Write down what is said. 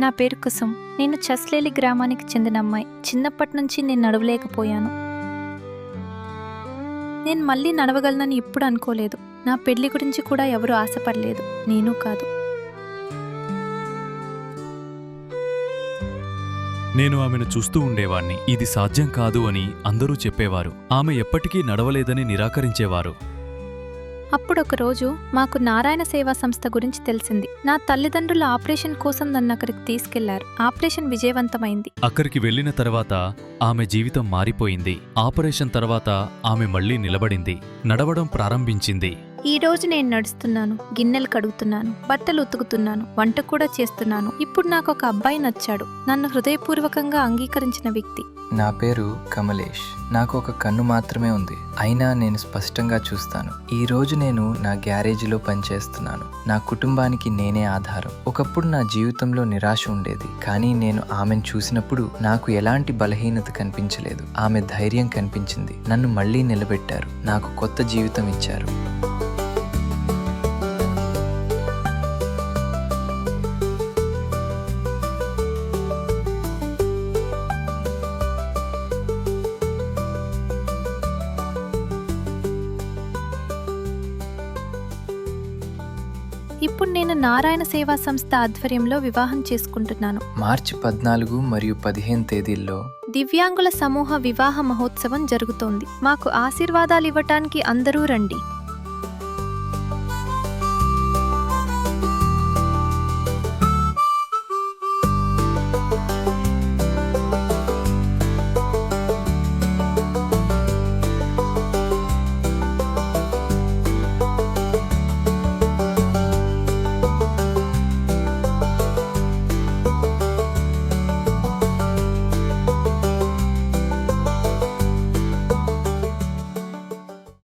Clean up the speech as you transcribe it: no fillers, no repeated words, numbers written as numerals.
నా పేరు కుసుమ్. నేను చస్లేలి గ్రామానికి చెందిన అమ్మాయి. చిన్నప్పటి నుంచి నేను నడవలేకపోయాను. నేను మళ్ళీ నడవగలనని ఎప్పుడు అనుకోలేదు. నా పెళ్లి గురించి కూడా ఎవరూ ఆశపడలేదు, నేను కాదు. నేను ఆమెను చూస్తూ ఉండేవాణ్ణి. ఇది సాధ్యం కాదు అని అందరూ చెప్పేవారు. ఆమె ఎప్పటికీ నడవలేదని నిరాకరించేవారు. అప్పుడొకరోజు మాకు నారాయణ సేవా సంస్థ గురించి తెలిసింది. నా తల్లిదండ్రుల ఆపరేషన్ కోసం నన్ను అక్కడికి తీసుకెళ్లారు. ఆపరేషన్ విజయవంతమైంది. అక్కడికి వెళ్లిన తర్వాత ఆమె జీవితం మారిపోయింది. ఆపరేషన్ తర్వాత ఆమె మళ్లీ నిలబడింది, నడవడం ప్రారంభించింది. ఈ రోజు నేను నడుస్తున్నాను, గిన్నెలు కడుగుతున్నాను, బట్టలు ఉతుకుతున్నాను, వంట కూడా చేస్తున్నాను. ఇప్పుడు నాకు ఒక అబ్బాయి నచ్చాడు, నన్ను హృదయపూర్వకంగా అంగీకరించిన వ్యక్తి. నా పేరు కమలేష్. నాకు ఒక కన్ను మాత్రమే ఉంది, అయినా నేను స్పష్టంగా చూస్తాను. ఈ రోజు నేను నా గ్యారేజీలో పనిచేస్తున్నాను. నా కుటుంబానికి నేనే ఆధారం. ఒకప్పుడు నా జీవితంలో నిరాశ ఉండేది, కానీ నేను ఆమెను చూసినప్పుడు నాకు ఎలాంటి బలహీనత కనిపించలేదు. ఆమె ధైర్యం కనిపించింది. నన్ను మళ్ళీ నిలబెట్టారు, నాకు కొత్త జీవితం ఇచ్చారు. ఇప్పుడు నేను నారాయణ సేవా సంస్థ ఆధ్వర్యంలో వివాహం చేసుకుంటున్నాను. మార్చి 14 మరియు 15 తేదీల్లో దివ్యాంగుల సమూహ వివాహ మహోత్సవం జరుగుతోంది. మాకు ఆశీర్వాదాలు ఇవ్వటానికి అందరూ రండి.